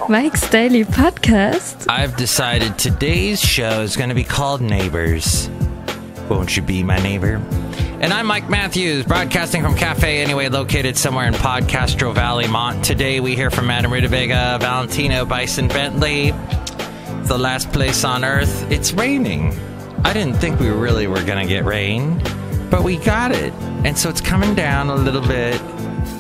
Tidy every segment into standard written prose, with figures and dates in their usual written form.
Mike's Daily Podcast. I've decided today's show is going to be called Neighbors. Won't you be my neighbor? And I'm Mike Matthews, broadcasting from Café Anyway, located somewhere in Castro Valley, Mont. Today we hear from Madame Rootabega, Valentino, Bison Benltey. It's the last place on earth. It's raining. I didn't think we really were going to get rain, but we got it. And so it's coming down a little bit,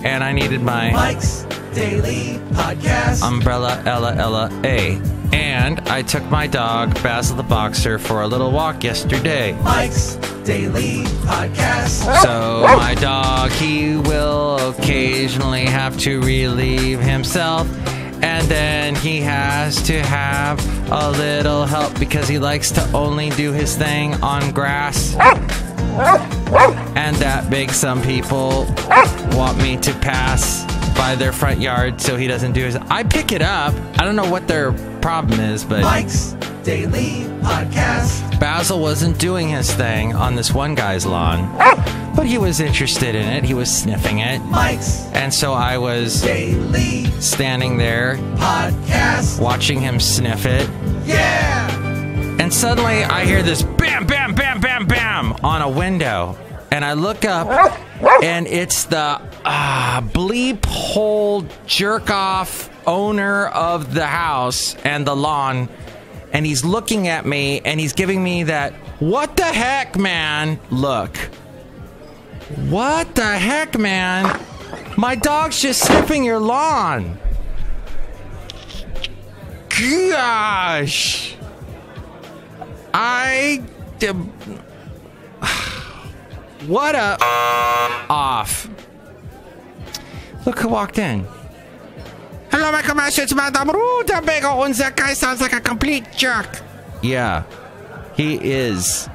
and I needed my Mike's Daily Podcast umbrella, Ella, A. And I took my dog, Basil the Boxer, for a little walk yesterday. Mike's Daily Podcast. So my dog, he will occasionally have to relieve himself. And then he has to have a little help because he likes to only do his thing on grass. And that makes some people want me to pass by their front yard so he doesn't do his... I pick it up. I don't know what their problem is, but... Mike's Daily Podcast. Basil wasn't doing his thing on this one guy's lawn, but he was interested in it. He was sniffing it. Mike's And so I was Daily standing there Podcast. watching him sniff it. Yeah! And suddenly I hear this bam, bam, bam, bam, bam on a window. And I look up, and it's the bleep hole jerk off owner of the house and the lawn. And he's looking at me, and he's giving me that, what the heck, man, look. What the heck, man? My dog's just sniffing your lawn. Gosh. What a off. Look who walked in. Hello, my commercial. It's Madame Rootabega, and that guy sounds like a complete jerk. Yeah, he is.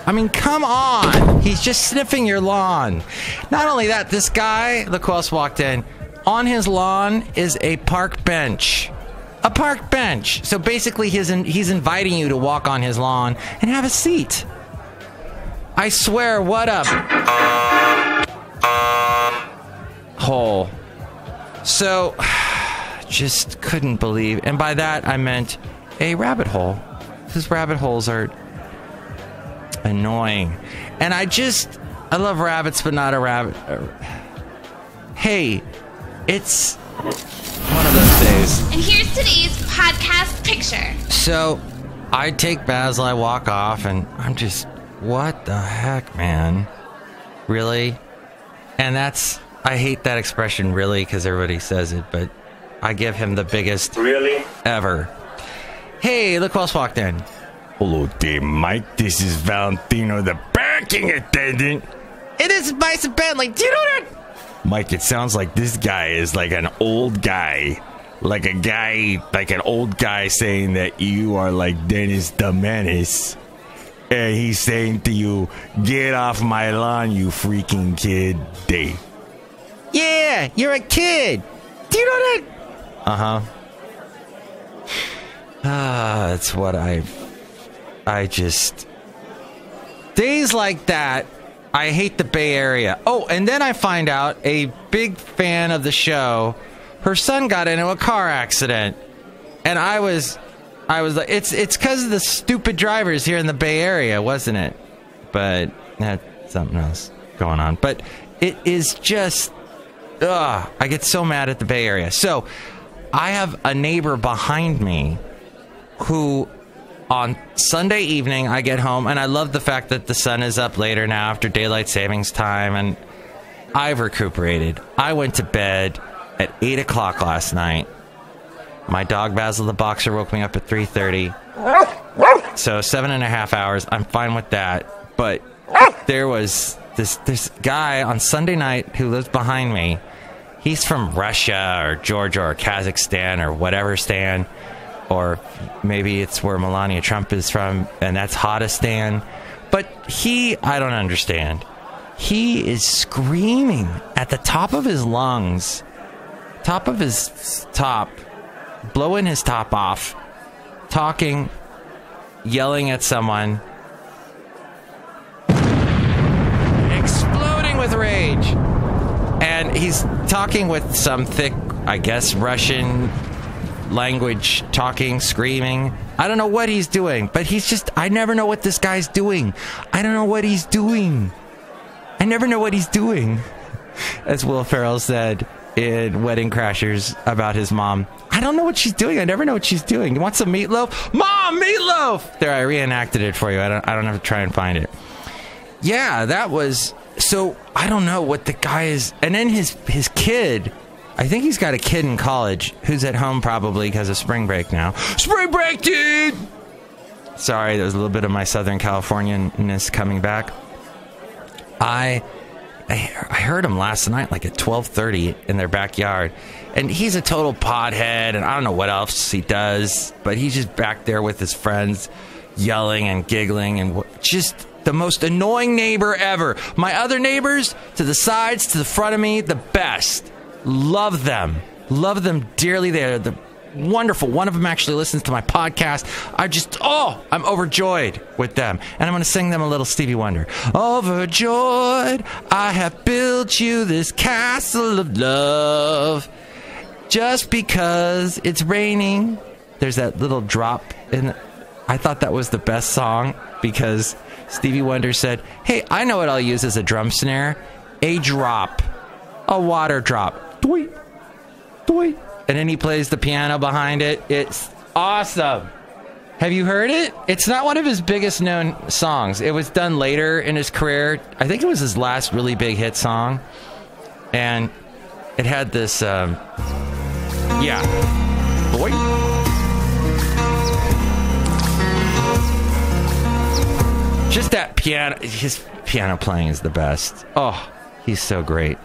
I mean, come on. He's just sniffing your lawn. Not only that, this guy, look who else walked in. On his lawn is a park bench. A park bench. So basically, he's inviting you to walk on his lawn and have a seat. I swear, what up? Hole. So, just couldn't believe. And by that, I meant a rabbit hole. Because rabbit holes are annoying. And I love rabbits, but not a rabbit. Hey, it's one of those days. And here's today's podcast picture. So, I take Basil, I walk off, and I'm just, what the heck, man? Really? And I hate that expression, really, because everybody says it, but I give him the biggest Really? ever. Hey, look who else walked in. Hello there, Mike. This is Valentino, the parking attendant. It is Bison Benltey. Do you know that? Mike, it sounds like this guy is like an old guy. Like an old guy saying that you are like Dennis the Menace. And he's saying to you, get off my lawn, you freaking kid. Day. Yeah, you're a kid. Do you know that? Uh-huh. That's what I just... Days like that, I hate the Bay Area. Oh, and then I find out a big fan of the show, her son got into a car accident. And I was like, it's because of the stupid drivers here in the Bay Area, wasn't it? But that's something else going on. But it is just... I get so mad at the Bay Area. So, I have a neighbor behind me who, on Sunday evening, I get home, and I love the fact that the sun is up later now after daylight savings time, and I've recuperated. I went to bed at 8 o'clock last night. My dog, Basil the Boxer, woke me up at 3:30. So, 7.5 hours. I'm fine with that. But there was this guy on Sunday night who lives behind me. He's from Russia or Georgia or Kazakhstan or whatever stan. Or maybe it's where Melania Trump is from, and that's Hotistan. But I don't understand. He is screaming at the top of his lungs, blowing his top off, talking, yelling at someone, exploding with rage. And he's talking with some thick, I guess, Russian language, talking, screaming. I don't know what he's doing, but I never know what this guy's doing. I don't know what he's doing. I never know what he's doing. As Will Ferrell said in Wedding Crashers about his mom. I don't know what she's doing. I never know what she's doing. You want some meatloaf? Mom, meatloaf! There, I reenacted it for you. I don't have to try and find it. Yeah, that was... So, I don't know what the guy is... And then his kid... I think he's got a kid in college who's at home probably because of spring break now. Spring break, dude! Sorry, there was a little bit of my Southern Californian-ness coming back. I heard him last night, like at 12:30 in their backyard. And he's a total pothead, and I don't know what else he does, but he's just back there with his friends, yelling and giggling, and just the most annoying neighbor ever. My other neighbors, to the sides, to the front of me, the best. Love them. Love them dearly. They're wonderful. One of them actually listens to my podcast. I'm overjoyed with them. And I'm going to sing them a little Stevie Wonder. Overjoyed, I have built you this castle of love. Just because it's raining. There's that little drop in. I thought that was the best song because Stevie Wonder said, hey, I know what I'll use as a drum snare. A drop. A water drop. Doink, doink. And then he plays the piano behind it. It's awesome. Have you heard it? It's not one of his biggest known songs. It was done later in his career. I think it was his last really big hit song. And it had this, Boy. Just that piano. His piano playing is the best. Oh, he's so great.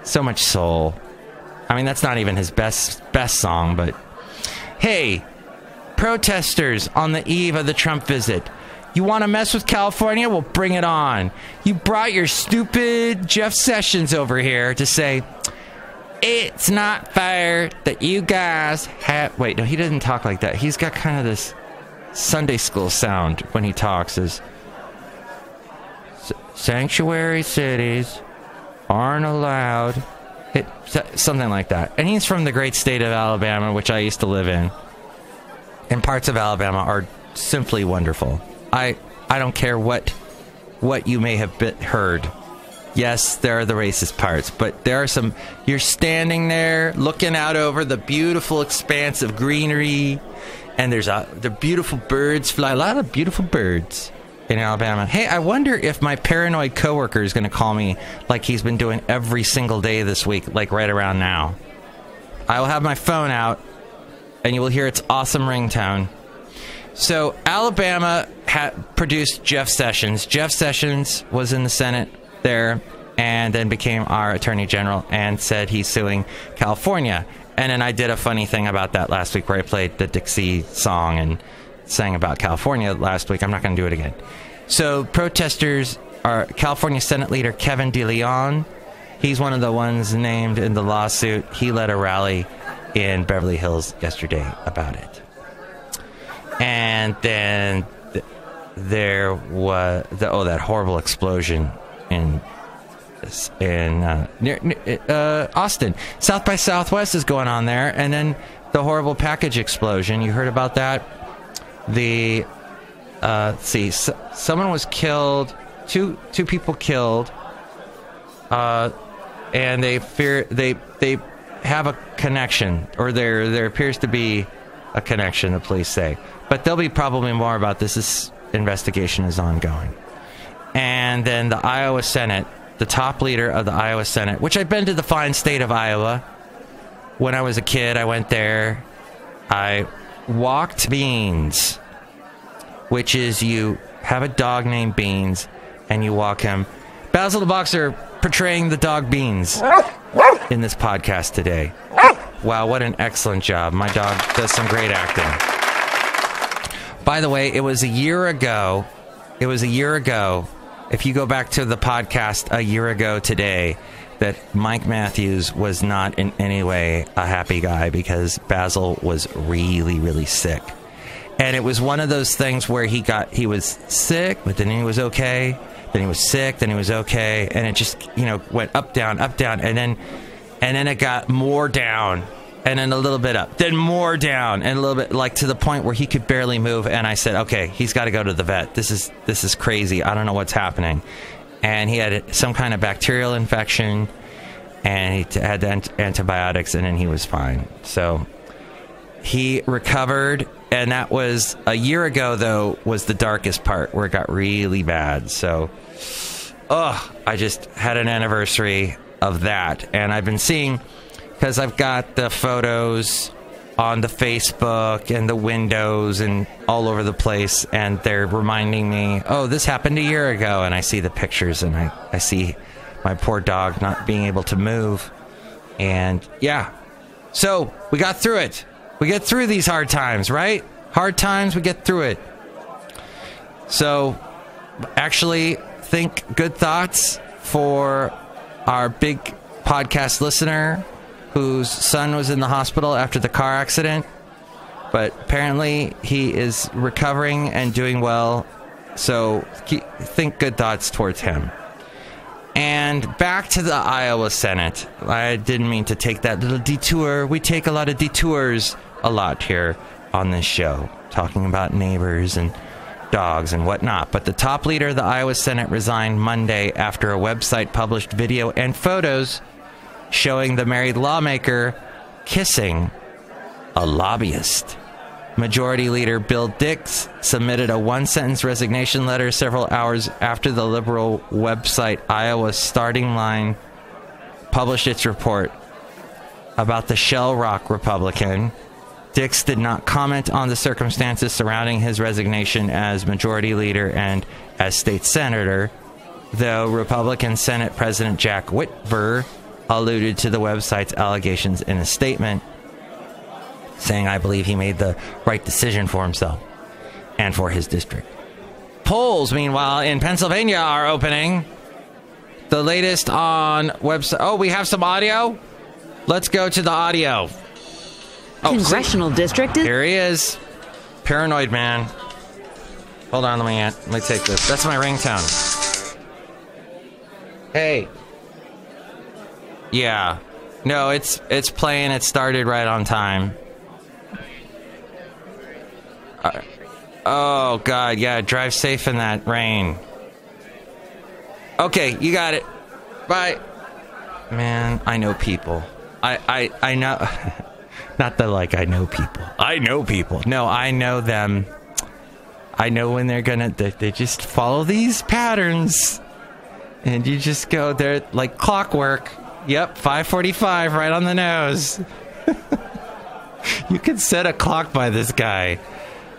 So much soul. I mean, that's not even his best song, but... Hey, protesters on the eve of the Trump visit. You want to mess with California? Well, bring it on. You brought your stupid Jeff Sessions over here to say, it's not fair that you guys have... Wait, no, he doesn't talk like that. He's got kind of this Sunday school sound when he talks. Sanctuary cities aren't allowed... something like that. And he's from the great state of Alabama, which I used to live in. And parts of Alabama are simply wonderful. I don't care what you may have heard. Yes, there are the racist parts, but there are some... You're standing there looking out over the beautiful expanse of greenery, and the beautiful birds fly. A lot of beautiful birds in Alabama. Hey, I wonder if my paranoid coworker is going to call me like he's been doing every single day this week, like right around now. I will have my phone out, and you will hear its awesome ringtone. So, Alabama produced Jeff Sessions. Jeff Sessions was in the Senate there, and then became our Attorney General, and said he's suing California. And then I did a funny thing about that last week, where I played the Dixie song and sang about California last week. I'm not going to do it again. So protesters are California Senate Leader Kevin DeLeon. He's one of the ones named in the lawsuit. He led a rally in Beverly Hills yesterday about it. And then there was that horrible explosion in Austin. South by Southwest is going on there, and then the horrible package explosion. You heard about that? Someone was killed, two people killed, and they have a connection, or there appears to be a connection, the police say. But there'll be probably more about this. This investigation is ongoing. And then the Iowa Senate, the top leader of the Iowa Senate, which I've been to the fine state of Iowa. When I was a kid, I went there. I walked Beans, which is you have a dog named Beans and you walk him. Basil the Boxer portraying the dog Beans in this podcast today. Wow, what an excellent job. My dog does some great acting. By the way, it was a year ago. If you go back to the podcast a year ago today, that Mike Matthews was not in any way a happy guy because Basil was really, really sick. And it was one of those things where he was sick, but then he was okay. Then he was sick, then he was okay. And it just, went up, down, and then it got more down. and then a little bit up, then more down, and a little bit, like to the point where he could barely move. And I said, okay, he's got to go to the vet. This is crazy. I don't know what's happening. And he had some kind of bacterial infection, and he had antibiotics, and then he was fine. So he recovered, and that was a year ago, though, was the darkest part where it got really bad. So, I just had an anniversary of that, and I've been seeing, because I've got the photos on the Facebook and the windows and all over the place, and they're reminding me, oh, this happened a year ago, and I see the pictures, and I see my poor dog not being able to move, and yeah. So, we got through it. We get through these hard times, right? Hard times, we get through it. So, actually, think good thoughts for our big podcast listener whose son was in the hospital after the car accident, but apparently he is recovering and doing well, so think good thoughts towards him. And back to the Iowa Senate. I didn't mean to take that little detour. We take a lot of detours a lot here on this show, talking about neighbors and dogs and whatnot. But the top leader of the Iowa Senate resigned Monday after a website published video and photos showing the married lawmaker kissing a lobbyist. Majority Leader Bill Dix submitted a one-sentence resignation letter several hours after the liberal website Iowa Starting Line published its report about the Shell Rock Republican. Dix did not comment on the circumstances surrounding his resignation as Majority Leader and as State Senator, though Republican Senate President Jack Whitver alluded to the website's allegations in a statement, saying, I believe he made the right decision for himself and for his district. Polls, meanwhile, in Pennsylvania are opening. The latest on website. Oh, we have some audio? Let's go to the audio. Congressional district is... Here he is. Paranoid man. Hold on, let me take this. That's my ringtone. Hey. Yeah. No, it's playing. It started right on time. Oh, God. Yeah, drive safe in that rain. Okay, you got it. Bye. Man, I know people. I know... Not that, like, I know people. I know people. No, I know them. I know when they're gonna... They just follow these patterns. And you just go... They're like clockwork. Yep, 5:45, right on the nose. You could set a clock by this guy.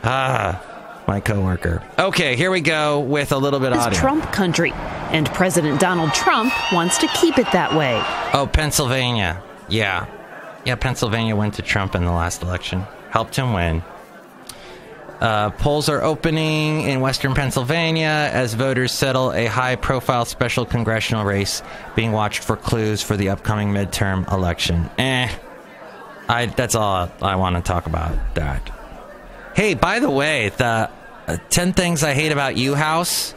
My coworker. Okay, here we go with a little bit of audio. Trump country, and President Donald Trump wants to keep it that way. Oh, Pennsylvania. Yeah, Pennsylvania went to Trump in the last election. Helped him win. Polls are opening in western Pennsylvania as voters settle a high-profile special congressional race being watched for clues for the upcoming midterm election. That's all I want to talk about that. Hey, by the way, the 10 Things I Hate About You house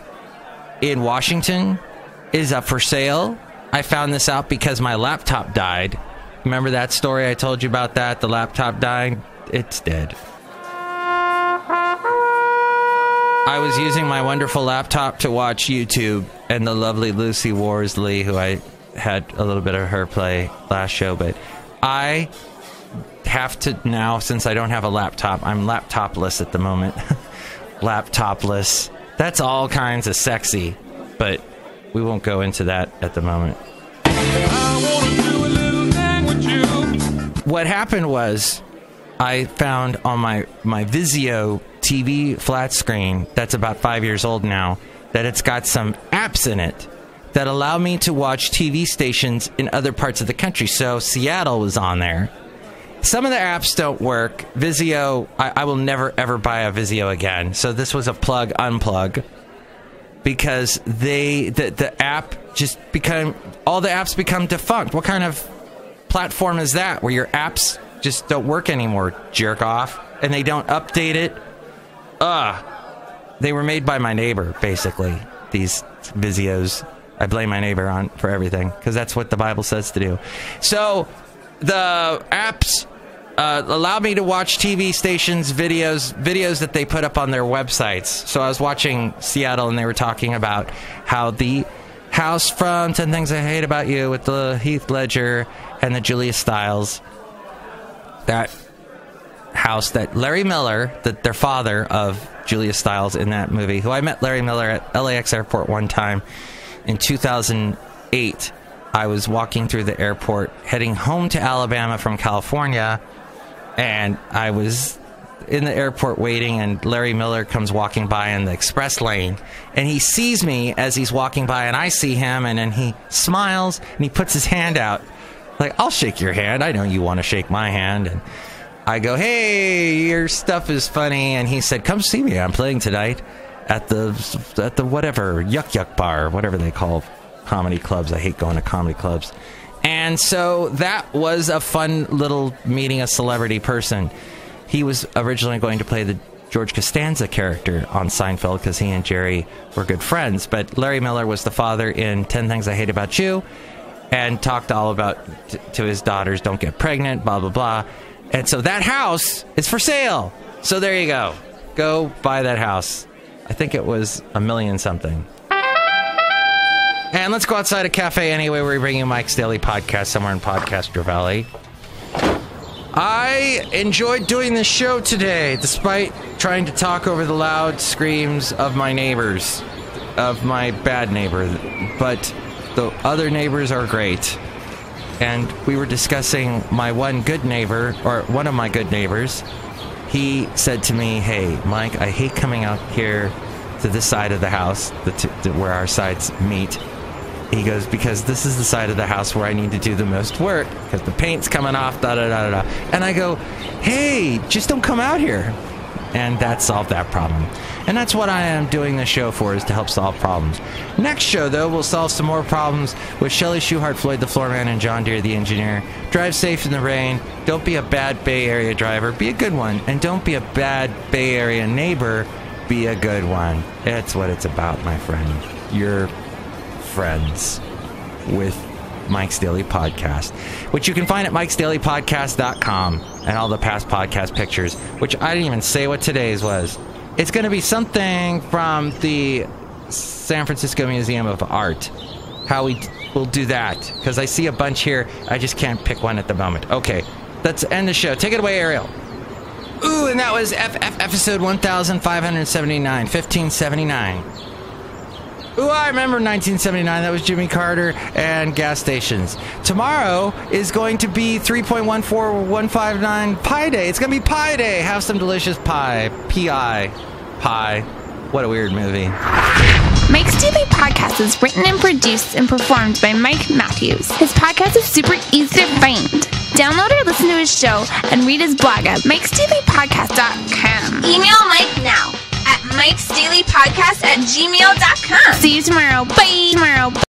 in Washington is up for sale. I found this out because my laptop died. Remember that story I told you about that? The laptop died? It's dead. I was using my wonderful laptop to watch YouTube, and the lovely Lucy Worsley, who I had a little bit of her play last show, but I have to now, since I don't have a laptop, I'm laptopless at the moment. Laptopless. That's all kinds of sexy, but we won't go into that at the moment. I wanna do a little thing with you. What happened was I found on my Vizio TV flat screen, that's about 5 years old now, that it's got some apps in it that allow me to watch TV stations in other parts of the country. So Seattle was on there. Some of the apps don't work. Vizio, I will never ever buy a Vizio again. So this was a plug-unplug, because the app just all the apps become defunct. What kind of platform is that, where your apps just don't work anymore, jerk off, and they don't update it? They were made by my neighbor, basically, these Vizios. I blame my neighbor for everything, because that's what the Bible says to do. So the apps allow me to watch TV stations videos that they put up on their websites. So I was watching Seattle, and they were talking about how the house from 10 Things I Hate About You with the Heath Ledger and the Julia Stiles, that house that Larry Miller, their father of Julia Stiles in that movie, who I met Larry Miller at LAX airport one time in 2008. I was walking through the airport heading home to Alabama from California, and I was in the airport waiting, and Larry Miller comes walking by in the express lane, and he sees me as he's walking by, and I see him, and then he smiles and he puts his hand out like, I'll shake your hand, I know you want to shake my hand. And I go, hey, your stuff is funny. And he said, come see me, I'm playing tonight at the whatever Yuck bar, whatever they call comedy clubs. I hate going to comedy clubs. And so that was a fun little meeting a celebrity person. He was originally going to play the George Costanza character on Seinfeld because he and Jerry were good friends. But Larry Miller was the father in 10 Things I Hate About You, and talked all about to his daughters, don't get pregnant, blah, blah, blah. And so that house is for sale. So there you go. Go buy that house. I think it was $1 million something. And let's go outside of Café Anyway, where we bring you Mike's Daily Podcast somewhere in Castro Valley. I enjoyed doing this show today, despite trying to talk over the loud screams of my neighbors, of my bad neighbor. But the other neighbors are great. And we were discussing my one good neighbor, or one of my good neighbors. He said to me, hey, Mike, I hate coming out here to this side of the house, where our sides meet. He goes, because this is the side of the house where I need to do the most work, because the paint's coming off, da-da-da-da-da. And I go, hey, just don't come out here. And that solved that problem. And that's what I am doing this show for, is to help solve problems. Next show, though, we'll solve some more problems with Chely Shoehart, Floyd the Floorman, and John Deere the engineer. Drive safe in the rain. Don't be a bad Bay Area driver. Be a good one. And don't be a bad Bay Area neighbor. Be a good one. That's what it's about, my friend. You're friends with Mike's Daily Podcast, which you can find at mikesdailypodcast.com, and all the past podcast pictures, which I didn't even say what today's was. It's going to be something from the San Francisco Museum of Art. How we will do that, because I see a bunch here. I just can't pick one at the moment. Okay, let's end the show. Take it away, Ariel. Ooh, and that was episode 1579, 1579. Ooh, I remember 1979. That was Jimmy Carter and gas stations. Tomorrow is going to be 3.14159 Pi Day. It's going to be Pi Day. Have some delicious pie. P-I. Pie. What a weird movie. Mike's Daily Podcast is written and produced and performed by Mike Matthews. His podcast is super easy to find. Download or listen to his show and read his blog at mikesdailypodcast.com. Email Mike now at mikesdailypodcast@gmail.com. See you tomorrow. Bye.